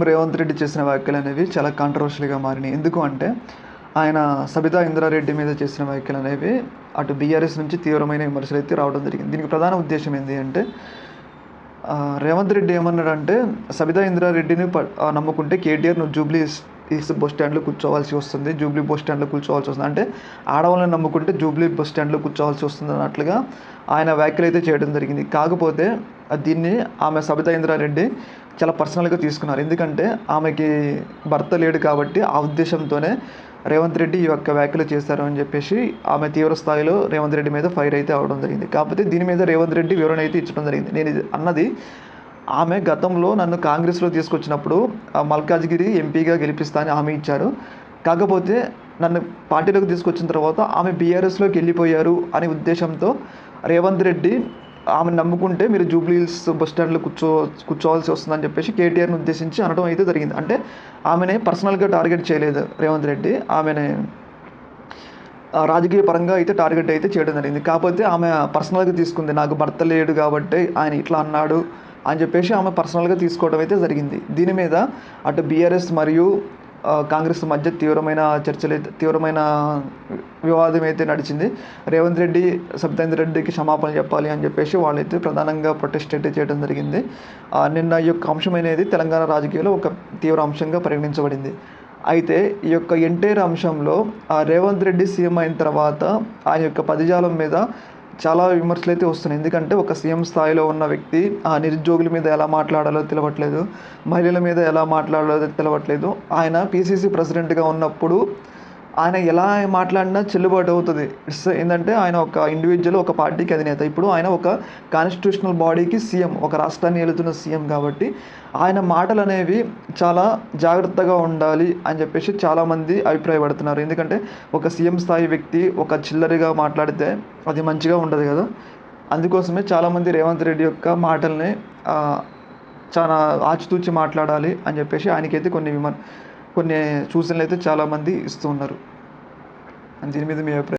రేవంత్ రెడ్డి చేసిన వ్యాఖ్యలు అనేవి చాలా కాంట్రవర్షియల్‌గా మారినాయి. ఎందుకు అంటే, ఆయన సబితా ఇంద్రారెడ్డి మీద చేసిన వ్యాఖ్యలు అనేవి అటు బీఆర్ఎస్ నుంచి తీవ్రమైన విమర్శలైతే రావడం జరిగింది. దీనికి ప్రధాన ఉద్దేశ్యం ఏంది అంటే, రేవంత్ రెడ్డి ఏమన్నాడంటే, సబితా ఇంద్రారెడ్డిని నమ్ముకుంటే కేటీఆర్ నువ్వు జూబ్లీ హిల్స్ బస్ స్టాండ్‌లో కూర్చోవాల్సి వస్తుంది. జూబ్లీ బస్ స్టాండ్‌లో కూర్చోవాల్సి వస్తుంది. అంటే ఆడవాళ్ళని నమ్ముకుంటే జూబ్లీ బస్ స్టాండ్‌లో కూర్చోవాల్సి వస్తుంది అన్నట్లుగా ఆయన వ్యాఖ్యలైతే చేయడం జరిగింది. కాకపోతే దీన్ని ఆమె సబితా ఇంద్రారెడ్డి చాలా పర్సనల్‌గా తీసుకున్నారు. ఎందుకంటే ఆమెకి భర్త లేడు కాబట్టి ఆ ఉద్దేశంతోనే రేవంత్ రెడ్డి ఈ యొక్క వ్యాఖ్యలు చేశారు అని చెప్పేసి ఆమె తీవ్ర స్థాయిలో రేవంత్ రెడ్డి మీద ఫైర్ అయితే అవ్వడం జరిగింది. కాకపోతే దీని మీద రేవంత్ రెడ్డి వివరణ అయితే ఇచ్చడం జరిగింది. నేను ఇది అన్నది ఆమె గతంలో నన్ను కాంగ్రెస్‌లో తీసుకొచ్చినప్పుడు మల్కాజ్గిరి ఎంపీగా గెలిపిస్తా అని హామీ ఇచ్చారు. కాకపోతే నన్ను పార్టీలోకి తీసుకొచ్చిన తర్వాత ఆమె బీఆర్ఎస్‌లోకి వెళ్ళిపోయారు అనే ఉద్దేశంతో రేవంత్ రెడ్డి ఆమెను నమ్ముకుంటే మీరు జూబ్లీ హిల్స్ బస్ స్టాండ్‌లో కూర్చోవాల్సి వస్తుందని చెప్పేసి కేటీఆర్‌ని ఉద్దేశించి అనడం అయితే జరిగింది. అంటే ఆమెని పర్సనల్‌గా టార్గెట్ చేయలేదు రేవంత్ రెడ్డి. ఆమెని రాజకీయ పరంగా అయితే టార్గెట్ అయితే చేయడం జరిగింది. కాకపోతే ఆమె పర్సనల్‌గా తీసుకుంది. నాకు భర్త లేడు కాబట్టి ఆయన ఇట్లా అన్నాడు అని చెప్పేసి ఆమె పర్సనల్‌గా తీసుకోవడం అయితే జరిగింది. దీని మీద అటు బీఆర్ఎస్ మరియు కాంగ్రెస్ మధ్య తీవ్రమైన వివాదం అయితే నడిచింది. రేవంత్ రెడ్డి సబితా ఇంద్రారెడ్డికి క్షమాపణ చెప్పాలి అని చెప్పేసి వాళ్ళైతే ప్రధానంగా ప్రొటెస్ట్ అయితే చేయడం జరిగింది. నిన్న ఈ యొక్క అంశం అనేది తెలంగాణ రాజకీయాల్లో ఒక తీవ్ర అంశంగా పరిగణించబడింది. అయితే ఈ యొక్క ఎన్టీఆర్ అంశంలో రేవంత్ రెడ్డి సీఎం అయిన తర్వాత ఆయన యొక్క పదజాలం మీద చాలా విమర్శలు అయితే వస్తున్నాయి. ఎందుకంటే ఒక సీఎం స్థాయిలో ఉన్న వ్యక్తి నిరుద్యోగుల మీద ఎలా మాట్లాడాలో తెలవట్లేదు, మహిళల మీద ఎలా మాట్లాడాలో తెలవట్లేదు. ఆయన పీసీసీ ప్రెసిడెంట్గా ఉన్నప్పుడు ఆయన ఎలా మాట్లాడినా చెల్లుబాటు అవుతుంది. ఏంటంటే ఆయన ఒక ఇండివిజువల్, ఒక పార్టీకి అధినేత. ఇప్పుడు ఆయన ఒక కాన్స్టిట్యూషనల్ బాడీకి సీఎం, ఒక రాష్ట్రాన్ని ఏలుతున్న సీఎం కాబట్టి ఆయన మాటలు అనేవి చాలా జాగ్రత్తగా ఉండాలి అని చెప్పేసి చాలామంది అభిప్రాయపడుతున్నారు. ఎందుకంటే ఒక సీఎం స్థాయి వ్యక్తి ఒక చిల్లరిగా మాట్లాడితే అది మంచిగా ఉండదు కదా. అందుకోసమే చాలామంది రేవంత్ రెడ్డి యొక్క మాటల్ని చాలా ఆచితూచి మాట్లాడాలి అని చెప్పేసి ఆయనకైతే కొన్ని సూచనలు అయితే చాలామంది ఇస్తూ ఉన్నారు. దీని మీద మీ అభిప్రాయం?